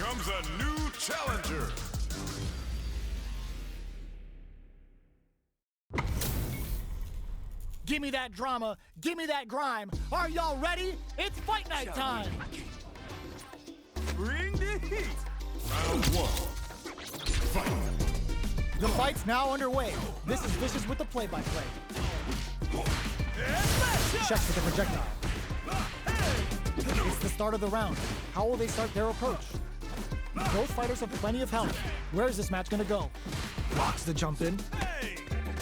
comes a new challenger. Give me that drama, give me that grime. Are y'all ready? It's fight night time. Bring the heat. Round one. Fight. The fight's now underway. This is Vicious with the play-by-play. Checks with the projectile. It's the start of the round. How will they start their approach? Both fighters have plenty of health. Where is this match gonna go? Blocks the jump in.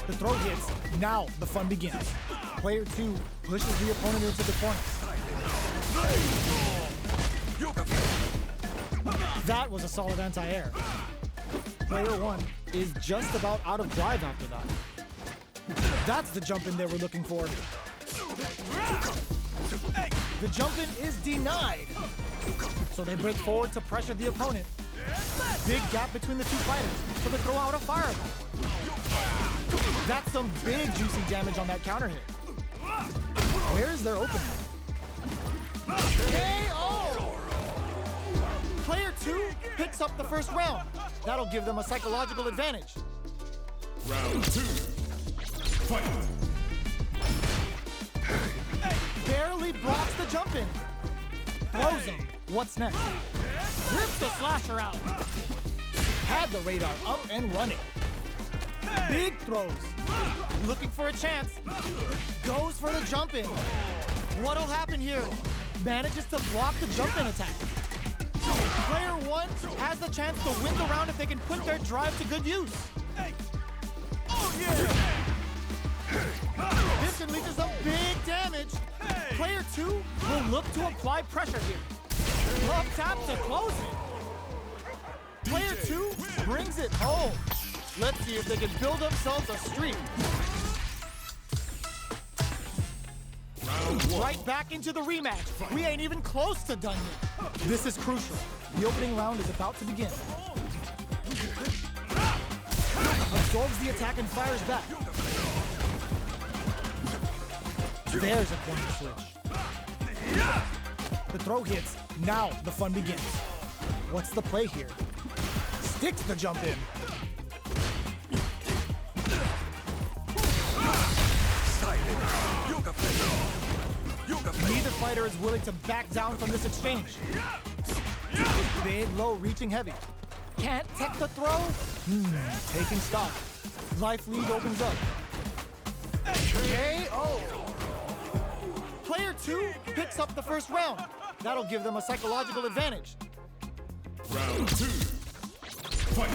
The throw hits. Now the fun begins. Player 2 pushes the opponent into the corner. That was a solid anti-air. Player 1 is just about out of drive after that. That's the jump in they were looking for. The jump in is denied. So they break forward to pressure the opponent. Big gap between the two fighters, so they throw out a fireball. That's some big juicy damage on that counter hit. Where is their opening? KO! Player 2 picks up the first round. That'll give them a psychological advantage. Round 2. Fight. Barely blocks the jump in. Throws him. What's next? Rips the slasher out. Had the radar up and running. Big throws. Looking for a chance. Goes for the jump in. What'll happen here? Manages to block the jump in attack. Player 1 has the chance to win the round if they can put their drive to good use. Oh yeah! This can lead to some big damage. Player 2 will look to apply pressure here. Love tap to close it. Player 2 brings it home. Let's see if they can build themselves a streak. Round 1. Right back into the rematch. We ain't even close to done yet. This is crucial. The opening round is about to begin. Absorbs the attack and fires back. There's a corner switch. The throw hits. Now the fun begins. What's the play here? Sticks the jump in. Neither fighter is willing to back down from this exchange. Big, low, reaching heavy. Can't tech the throw? Taking stock. Life lead opens up. KO! Player 2 picks up the first round. That'll give them a psychological advantage. Round 2. Fight.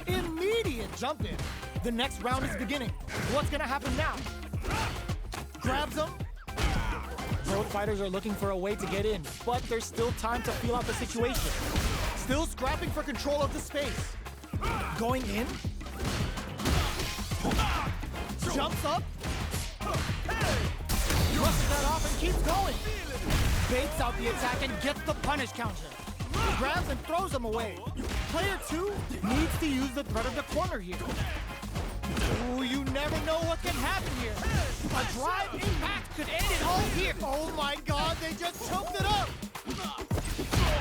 Immediate jump in. The next round is beginning. What's gonna happen now? Grabs him. Both fighters are looking for a way to get in, but there's still time to feel out the situation. Still scrapping for control of the space. Going in. Jumps up. Brushes that off and keeps going. Baits out the attack and gets the punish counter. Grabs and throws him away. Player 2 needs to use the threat of the corner here. Ooh, you never know what can happen here. A drive impact could end it all here. Oh my god, they just choked it up.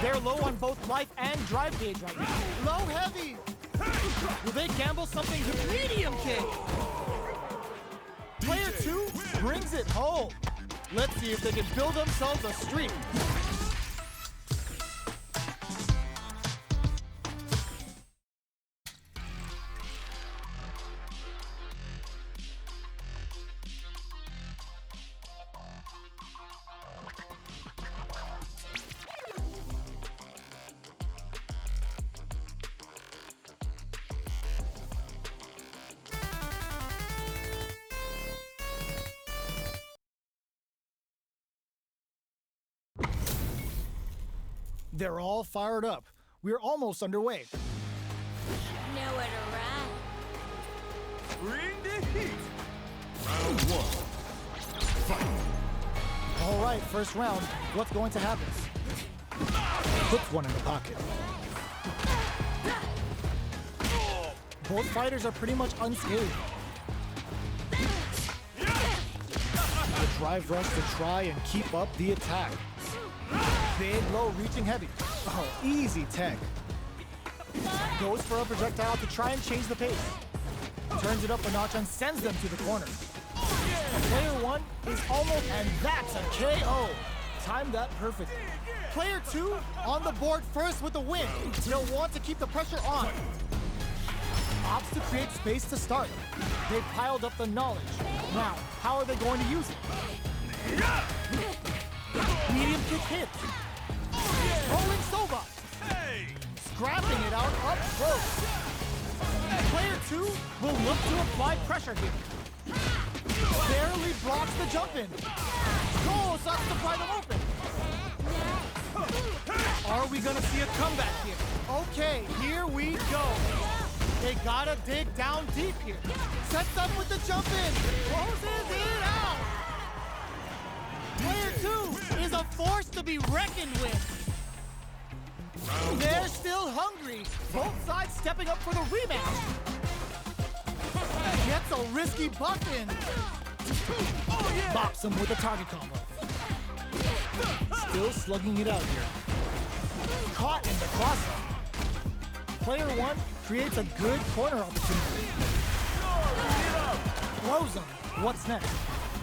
They're low on both life and drive gauge right now. Low heavy. Will they gamble something medium kick? Player 2 brings it home. Let's see if they can build themselves a streak. They're all fired up. We're almost underway. Nowhere to run. Bring the heat. Round 1. Fight. All right, first round. What's going to happen? Puts one in the pocket. Both fighters are pretty much unscathed. The drive rush to try and keep up the attack. Big, low, reaching heavy. Oh, easy tech. Goes for a projectile to try and change the pace. Turns it up a notch and sends them to the corner. Player 1 is almost, and that's a KO. Timed that perfectly. Player 2 on the board first with the win. They'll want to keep the pressure on. Opts to create space to start. They piled up the knowledge. Now, how are they going to use it? Medium kick hit. Rolling soba. Scrapping it out up close. Player 2 will look to apply pressure here. Barely blocks the jump in. Oh, sucks to pry them open. Are we gonna see a comeback here? Okay, here we go. They gotta dig down deep here. Sets up with the jump in. Closes it out. Player 2 is a force to be reckoned with. They're still hungry. Both sides stepping up for the rematch. Gets a risky buff in. Bops him with a target combo. Still slugging it out here. Caught in the crosshair. Player 1 creates a good corner opportunity. Throws him. What's next?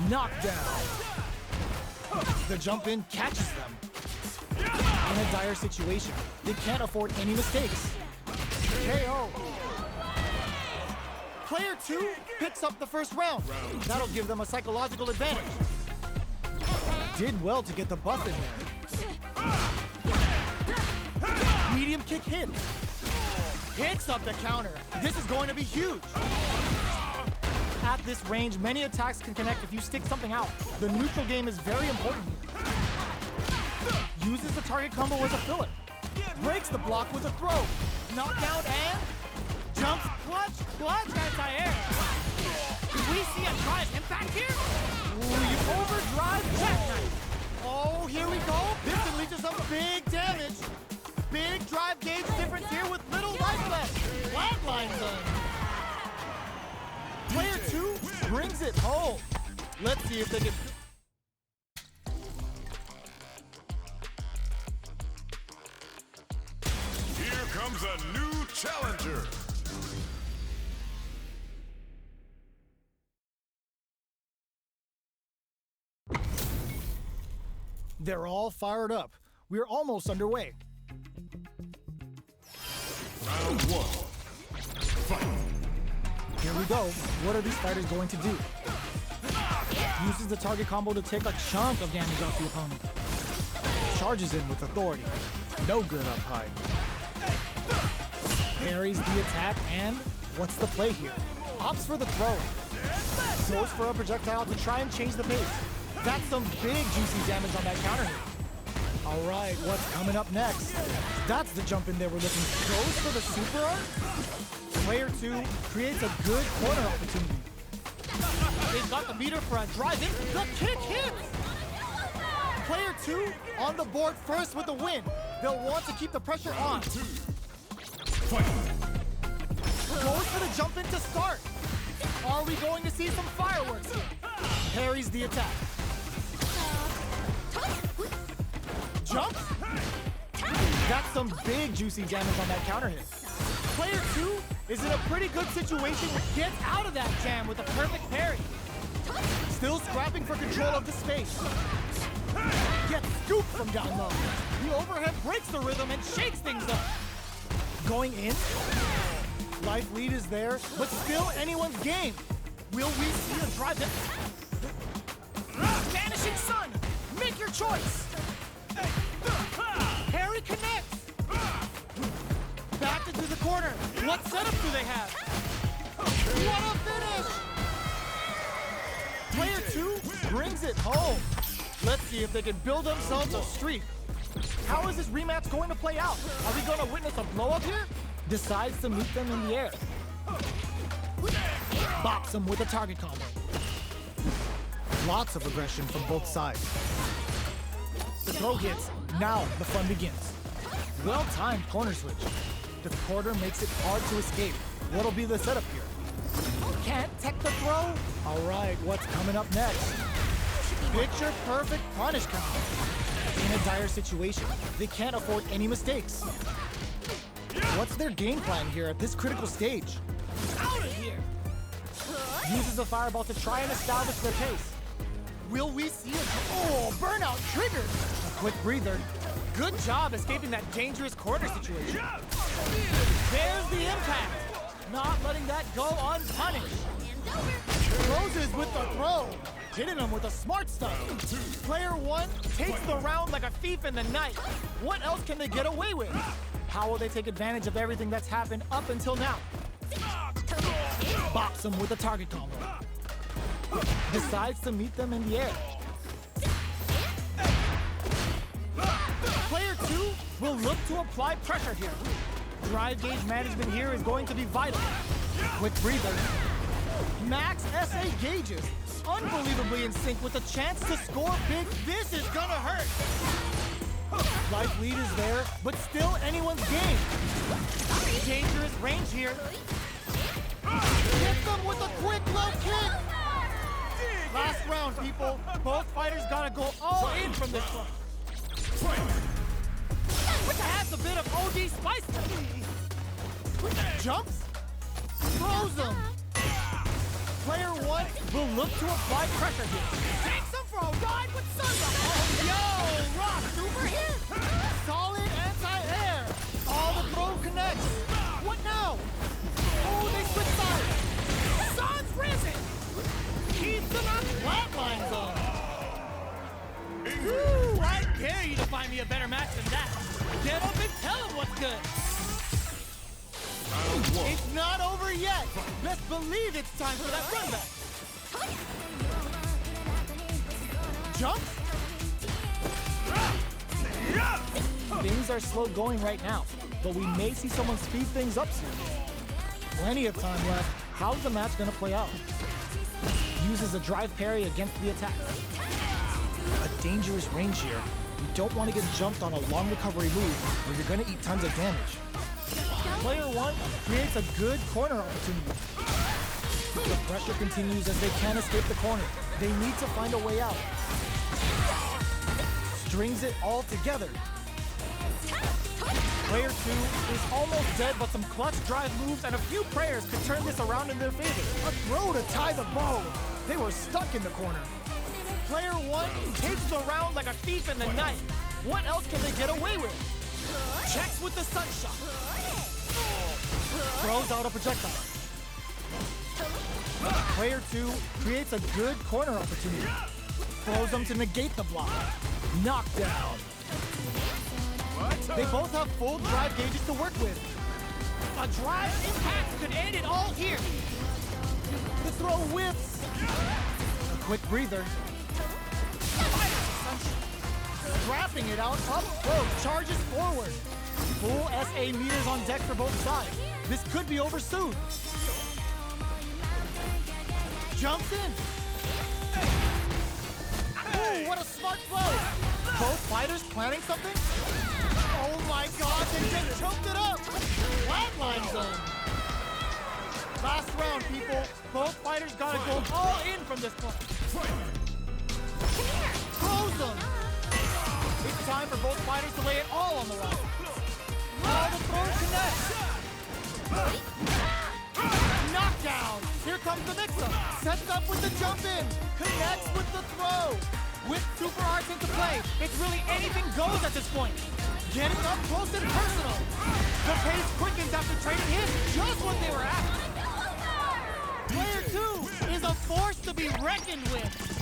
Knockdown. The jump in catches them. In a dire situation, they can't afford any mistakes. KO. Player 2 picks up the first round. That'll give them a psychological advantage. Did well to get the buff in there. Medium kick hit. Hits up the counter. This is going to be huge. At this range, many attacks can connect if you stick something out. The neutral game is very important here. Uses the target combo as a filler. Breaks the block with a throw. Knockdown and jumps clutch anti-air. Do we see a drive impact here? Ooh, you overdrive jackknife. Oh, here we go. This can lead to some big damage. Big drive gauge difference here with little life left. Flatline zone. Player 2 brings it home. Let's see if they can... Here comes a new challenger. They're all fired up. We're almost underway. Round 1. Fight. Here we go. What are these fighters going to do? Uses the target combo to take a chunk of damage off the opponent. Charges in with authority. No good up high. Parries the attack and what's the play here? Opts for the throw. Goes for a projectile to try and change the pace. That's some big juicy damage on that counter hit. All right, what's coming up next? That's the jump in there we're looking. Goes for the super art. Player 2 creates a good corner opportunity. They've got the meter for a drive in. The kick hits! Player 2 on the board first with the win. They'll want to keep the pressure on. Fight. Goes for the jump in to start. Are we going to see some fireworks here? Parries the attack. Jumps? That's some big juicy damage on that counter hit. Player 2 is in a pretty good situation. Gets out of that jam with a perfect parry. Still scrapping for control of the space. Gets scooped from down low. The overhead breaks the rhythm and shakes things up. Going in. Life lead is there, but still anyone's game. Will we see a drive in? Vanishing Sun! Make your choice! Parry connects! Back into the corner. What setup do they have? What a finish! Player 2 brings it home. Let's see if they can build themselves a streak. How is this rematch going to play out? Are we going to witness a blow-up here? Decides to meet them in the air. Bops them with a target combo. Lots of aggression from both sides. The throw hits. Now the fun begins. Well-timed corner switch. The quarter makes it hard to escape. What'll be the setup here? Can't tech the throw? All right, what's coming up next? Picture perfect punish counter. in a dire situation. They can't afford any mistakes. What's their game plan here at this critical stage? Out of here! Uses a fireball to try and establish their pace. Will we see a burnout triggered? A quick breather. Good job escaping that dangerous corner situation. There's the impact. Not letting that go unpunished. Closes with the throw. Hitting him with the smart stuff. Player one takes the round like a thief in the night. What else can they get away with? How will they take advantage of everything that's happened up until now? Box him with a target combo. Decides to meet them in the air. Player two will look to apply pressure here. Drive gauge management here is going to be vital. Quick breather. Max SA gauges. Unbelievably in sync with a chance to score big. This is gonna hurt. Life lead is there, but still anyone's game. Dangerous range here. Hit them with a quick low kick. Last round, people. Both fighters gotta go all in from this one. Adds a bit of OD spice to it. Jumps. Throws them. Player one will look to apply pressure here. Takes him for a ride with Sunrise. Yo, Rock, super hit. Solid anti-air. All the throw connects. What now? Oh, they switch sides. Sun's risen. Keeps them on flatline zone. Woo, I dare you to find me a better match than that. Get up and tell him what's good. Round one. It's not over yet. Best believe it's time for that run back. Jump. Things are slow going right now, but we may see someone speed things up soon. Plenty of time left. How's the match gonna play out? Uses a drive parry against the attack. A dangerous range here. You don't want to get jumped on a long recovery move or you're gonna eat tons of damage. Player one creates a good corner opportunity. The pressure continues as they can't escape the corner. They need to find a way out. Strings it all together. Player two is almost dead, but some clutch drive moves and a few prayers could turn this around in their favor. A throw to tie the bow. They were stuck in the corner. Player one takes the round like a thief in the night. What else can they get away with? Checks with the sunshot. Throws out a projectile. Player two creates a good corner opportunity. Throws them to negate the block. Knockdown. They both have full drive gauges to work with. A drive impact could end it all here. The throw whiffs. A quick breather. Wrapping it out up close. Charges forward. Full SA meters on deck for both sides. This could be over soon. Jumps in. Ooh, what a smart throw. Both fighters planning something? Oh my god, they just choked it up. Flatline zone. Last round, people. Both fighters gotta go all in from this point. Close them. It's time for both fighters to lay it all on the line. All the throws connect. Knockdown. Here comes the mix-up. Sets up with the jump in. Connects with the throw. With super arts into play, It's really anything goes at this point. getting up close and personal. The pace quickens after trading hits, just what they were after. Player two is a force to be reckoned with.